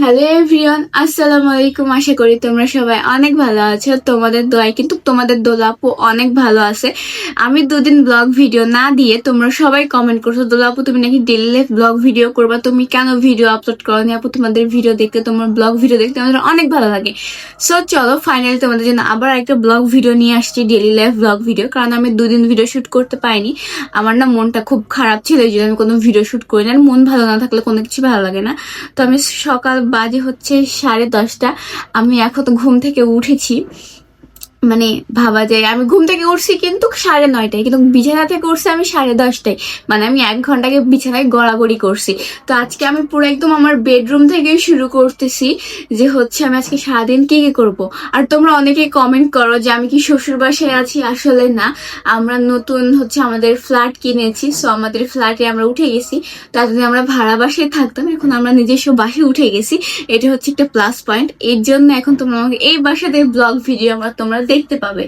Hello everyone, আসসালামু আলাইকুম। আশা করি তোমরা সবাই অনেক ভালো আছো। তোমাদের দোয়ায় কিন্তু তোমাদের দোলাপু অনেক ভালো আছে। আমি দুদিন ব্লগ ভিডিও না দিয়ে তোমরা সবাই কমেন্ট করছো, দোলাপু তুমি নাকি ডেইলি লাইফ ব্লগ ভিডিও করবা, তুমি কেন ভিডিও আপলোড করো নি? আপু তোমাদের ভিডিও দেখতে, তোমার ব্লগ ভিডিও দেখতে আমাদের অনেক ভালো লাগে। সো চলো ফাইনালি তোমাদের জন্য আবার একটা ব্লগ ভিডিও নিয়ে আসছি, ডেইলি লাইফ ব্লগ ভিডিও। কারণ আমি দুদিন ভিডিও শুট করতে পারিনি, আমার না মনটা খুব খারাপ ছিল, এই জন্য আমি কোনো ভিডিও শুট করি না। আর মন ভালো না থাকলে কোনো কিছু ভালো লাগে না। তো আমি সকাল বাজে হচ্ছে 10:30, আমি এখন ঘুম থেকে উঠেছি। মানে ভাবা যায় আমি ঘুম থেকে উঠছি কিন্তু 9:30, কিন্তু বিছানা থেকে উঠছি আমি 10:30। মানে আমি 1 ঘন্টাকে বিছানায় গড়াগড়ি করছি। তো আজকে আমি পুরো একদম আমার বেডরুম থেকে শুরু করতেছি, যে হচ্ছে আমি আজকে সারাদিন কি কি করব। আর তোমরা অনেকেই কমেন্ট করো যে আমি কি শ্বশুর বাসায় আছি। আসলে না, আমরা নতুন হচ্ছে আমাদের ফ্ল্যাট কিনেছি। সো আমাদের ফ্ল্যাটে আমরা উঠে গেছি। তো এতদিন আমরা ভাড়া বাসায় থাকতাম, এখন আমরা নিজস্ব বাসায় উঠে গেছি। এটা হচ্ছে একটা প্লাস পয়েন্ট। এর জন্য এখন তোমরা আমাকে এই বাসাতে ব্লগ ভিডিও তোমরা দেখতে পাবে।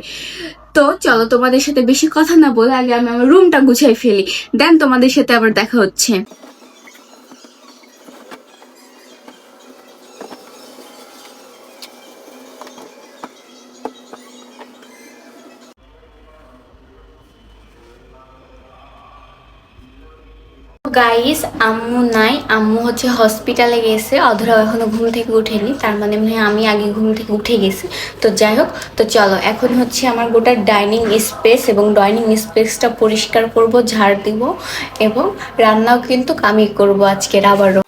তো চলো তোমাদের সাথে বেশি কথা না বলে আগে আমি আমার রুমটা গুছাই ফেলি, দেন তোমাদের সাথে আবার দেখা হচ্ছে। গাইস, আম্মু নাই, আম্মু হচ্ছে হসপিটালে গেছে। অধরা এখনো ঘুম থেকে উঠেনি, তার মানে মনে হয় আমি আগে ঘুম থেকে উঠে গেছি। তো যাই হোক, তো চলো এখন হচ্ছে আমার গোটা ডাইনিং স্পেস এবং ডাইনিং স্পেসটা পরিষ্কার করব, ঝাড় দিব এবং রান্নাও কিন্তু আমি করব আজকের আবারও।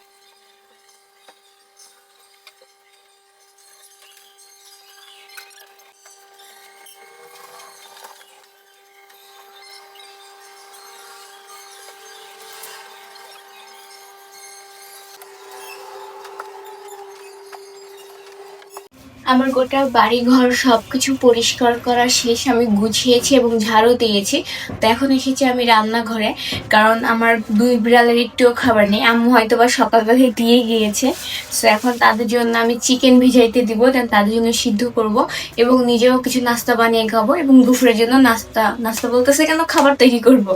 আমার গোটা বাড়ি ঘর সবকিছু পরিষ্কার করা শেষ, আমি গুছিয়েছি এবং ঝাড়ু দিয়েছি। তো এখন এসেছি আমি রান্নাঘরে, কারণ আমার দুই বিড়ালের একটুও খাবার নেই। আম্মু হয়তো বা সকালবেলায় দিয়ে গিয়েছে। সো এখন তাদের জন্য আমি চিকেন ভিজাইতে দিব, দেন তাদের জন্য সিদ্ধ করব এবং নিজেও কিছু নাস্তা বানিয়ে খাবো এবং দুপুরের জন্য নাস্তা নাস্তা বলতেছে কেন, খাবার তৈরি করব।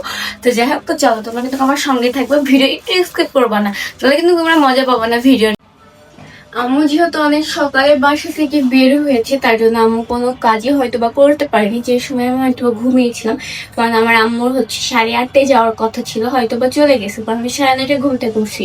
তো যাই হোক, তো চলো তোমরা কিন্তু আমার সঙ্গে থাকবে, ভিডিও একটু স্কিপ করবা না, তাহলে কিন্তু তোমরা মজা পাবো না ভিডিও। আম্মু যেহেতু অনেক সকালে বাসা থেকে বের হয়েছে, তার জন্য আম্মু কোনো কাজই হয়তো বা করতে পারিনি। যে সময় আমি হয়তো বা ঘুমিয়েছিলাম, কারণ আমার আম্মুর হচ্ছে 8:30টায় যাওয়ার কথা ছিল, হয়তো বা চলে গেছে, কারণ আমি 9:30টায় ঘুম থেকে উঠছি।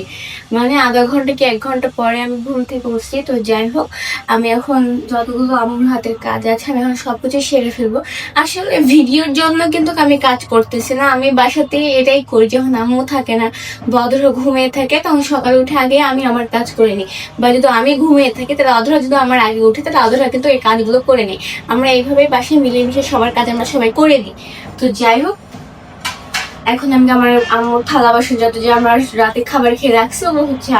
মানে আধা ঘন্টা কি 1 ঘন্টা পরে আমি ঘুম থেকে উঠছি। তো যাই হোক, আমি এখন যতগুলো আম্মুর হাতের কাজ আছে আমি এখন সবকিছু সেরে ফেলবো। আসলে ভিডিওর জন্য কিন্তু আমি কাজ করতেছি না, আমি বাসাতে এটাই করি। যখন আম্মু থাকে না, বদর ঘুমিয়ে থাকে, তখন সকালে উঠে আগে আমি আমার কাজ করে নিই। বা যদি আমি ঘুমিয়ে থাকি তাহলে অধরা যদি আমার আগে উঠে, তাহলে অধরা কিন্তু এই কাজগুলো করে নেই। আমরা এইভাবে বাসায় মিলেমিশে সবার কাজ আমরা সবাই করে দিই। তো যাই হোক, এখন আমি আমার আম্মুর থালা বাসন যত যে আমার রাতে খাবার খেয়ে রাখছি, ও হচ্ছে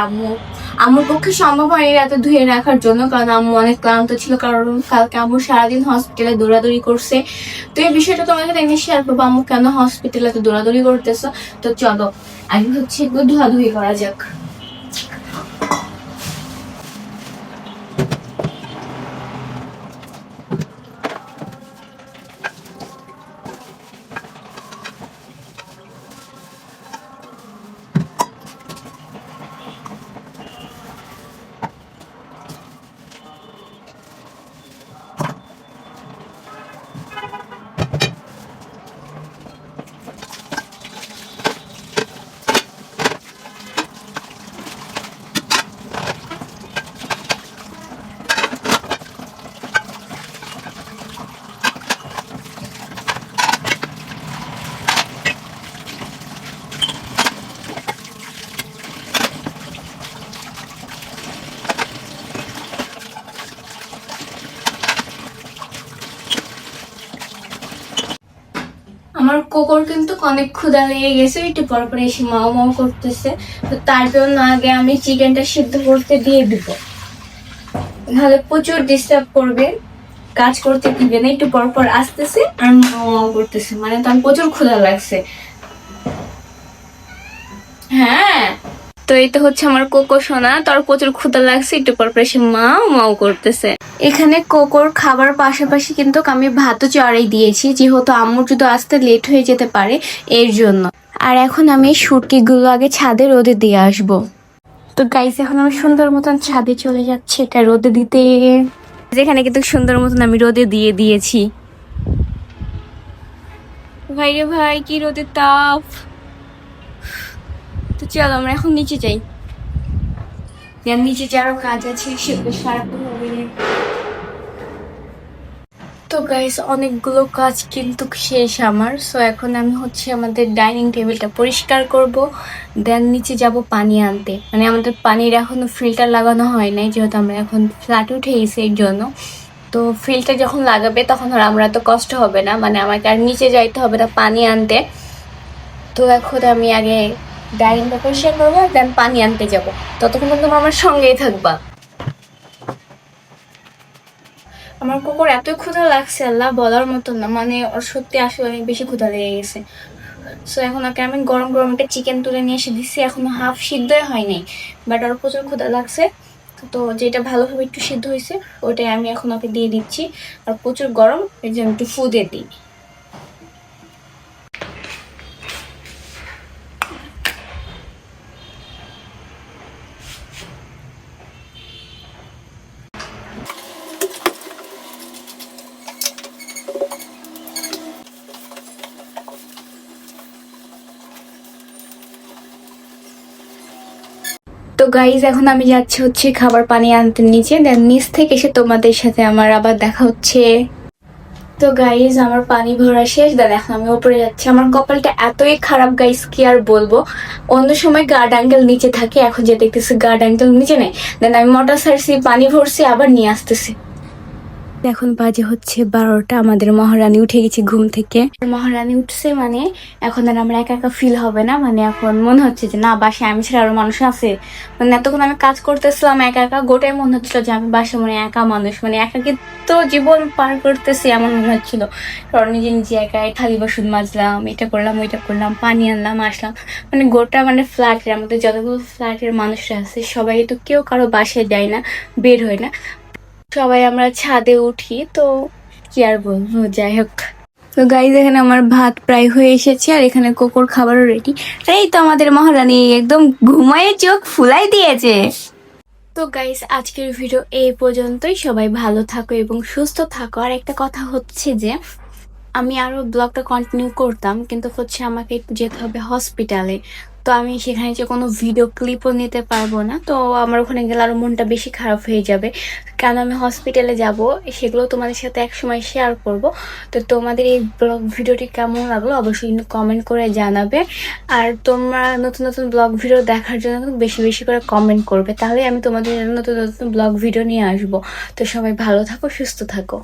আম্মুর পক্ষে সম্ভব হয়নি রাতে ধুয়ে রাখার জন্য, কারণ আম্মু অনেক ক্লান্ত ছিল, কারণ কালকে আম্মু সারাদিন হসপিটালে দৌড়াদৌড়ি করছে। তো এই বিষয়টা তোমার সাথে এমনি শেয়ার করবো, আম্মু কেন হসপিটালে তো দৌড়াদৌড়ি করতেছো। তো চলো আগে হচ্ছে একটু ধোয়াধুয়ি করা যাক। আমার কোকর কিন্তু অনেক ক্ষুধা লেগে গেছে, একটু পর পর এসে মাও মাও করতেছে। তো তার জন্য আগে আমি চিকেনটা সিদ্ধ করতে দিয়ে দিব, নাহলে প্রচুর ডিস্টার্ব করবে, কাজ করতে দিবে না। একটু পর পর আসতেছে আর মাও মাও করতেছে, মানে তার প্রচুর ক্ষুধা লাগছে। হ্যাঁ, তো এটা হচ্ছে আমার কোকো সোনা, তার প্রচুর ক্ষুধা লাগছে, একটু পর পর এসে মাও মাও করতেছে। এখানে কোকোর খাবার পাশাপাশি কিন্তু আমি ভাতও চড়াই দিয়েছি, যেহেতু আম্মুর যদি আসতে লেট হয়ে যেতে পারে এর জন্য। আর এখন আমি শুটকিগুলো আগে ছাদে রোদে দিয়ে আসবো। তো গাইস এখন আমি সুন্দর মতন ছাদে চলে যাচ্ছি এটা রোদে দিতে, যেখানে কিন্তু সুন্দর মতন আমি রোদে দিয়ে দিয়েছি। ভাই রে ভাই, কি রোদের তাপ। তো চলো আমরা এখন নিচে যাই, নিচে যারও কাজ আছে সেগুলো সারাতে হবে। তো গাইস অনেকগুলো কাজ কিন্তু শেষ আমার। সো এখন আমি হচ্ছে আমাদের ডাইনিং টেবিলটা পরিষ্কার করব, দেন নিচে যাব পানি আনতে। মানে আমাদের পানির এখনো ফিল্টার লাগানো হয় নাই, যেহেতু আমরা এখন ফ্ল্যাটে উঠে গেছি এর জন্য। তো ফিল্টার যখন লাগাবে তখন আর আমরা তো কষ্ট হবে না, মানে আমাকে আর নিচে যাইতে হবে না পানি আনতে। তো এখন আমি আগে ডাইনিংটা পরিষ্কার করবো, দেন পানি আনতে যাব। ততক্ষণ তোমরা আমার সঙ্গেই থাকবা। আমার কুকুর এত ক্ষুধা লাগছে আল্লাহ বলার মতো না, মানে ওর সত্যি আসলে অনেক বেশি ক্ষুধা লেগে গেছে। সো এখন ওকে আমি গরম গরম একটা চিকেন তুলে নিয়ে এসে দিচ্ছি, এখনো হাফ সিদ্ধই হয়নি, বাট ওর প্রচুর ক্ষুধা লাগছে। তো যেটা ভালোভাবে একটু সিদ্ধ হয়েছে ওটাই আমি এখন ওকে দিয়ে দিচ্ছি। আর প্রচুর গরম, এই জন্য একটু ফু দিয়ে দিই। তো গাইজ এখন আমি যাচ্ছি হচ্ছে খাবার পানি আনতে নিচে, দেন নিচ থেকে এসে তোমাদের সাথে আমার আবার দেখা হচ্ছে। তো গাইজ আমার পানি ভরা শেষ, দেন এখন আমি উপরে যাচ্ছি। আমার কপালটা এতই খারাপ গাইজ, কি আর বলবো। অন্য সময় গার্ড আঙ্কেল নিচে থাকে, এখন যে দেখতেছি গার্ড আঙ্কেল নিচে নেই। দেন আমি মোটর সার্সি পানি ভরছি, আবার নিয়ে আসতেছি। এখন বাজে হচ্ছে 12টা, আমাদের মহারানী উঠে গেছে ঘুম থেকে। মহারানী উঠছে মানে এখন আর আমরা একা একা ফিল হবে না, মানে এখন মনে হচ্ছে যে না বাসায় আমি ছাড়া আরো মানুষ আছে। মানে এতক্ষণ আমি কাজ করতেছিলাম একা একা, গোটাই মনে হচ্ছিল যে আমি বাসায় মানে একা মানুষ, মানে একাকিত্ব জীবন পার করতেছি এমন মনে হচ্ছিল। কারণ নিজে নিজে একাই থালি বাসন মাজলাম, এটা করলাম ওইটা করলাম, পানি আনলাম আসলাম। মানে গোটা মানে ফ্ল্যাটের আমাদের যতগুলো ফ্ল্যাটের মানুষরা আছে সবাই তো কেউ কারো বাসায় যায় না, বের হয় না, সবাই আমরা ছাদে উঠি। তো কি আর বলবো, যাই হোক। তো গাইজ এখানে আমার ভাত প্রায় হয়ে এসেছে, আর এখানে কোকোর খাবারও রেডি। এই তো আমাদের মহারানী একদম ঘুমায়ে চোখ ফুলাই দিয়েছে। তো গাইস আজকের ভিডিও এই পর্যন্তই। সবাই ভালো থাকো এবং সুস্থ থাকো। আর একটা কথা হচ্ছে যে আমি আরো ব্লগটা কন্টিনিউ করতাম, কিন্তু হচ্ছে আমাকে একটু যেতে হবে হসপিটালে। তো আমি সেখানে যে কোনো ভিডিও ক্লিপও নিতে পারবো না। তো আমার ওখানে গেলে আরো মনটা বেশি খারাপ হয়ে যাবে, কেন আমি হসপিটালে যাব সেগুলো তোমাদের সাথে একসময় শেয়ার করব। তো তোমাদের এই ব্লগ ভিডিওটি কেমন লাগলো অবশ্যই কিন্তু কমেন্ট করে জানাবে। আর তোমরা নতুন নতুন ব্লগ ভিডিও দেখার জন্য কিন্তু বেশি বেশি করে কমেন্ট করবে, তাহলে আমি তোমাদের জন্য নতুন নতুন ব্লগ ভিডিও নিয়ে আসবো। তো সবাই ভালো থাকো, সুস্থ থাকো।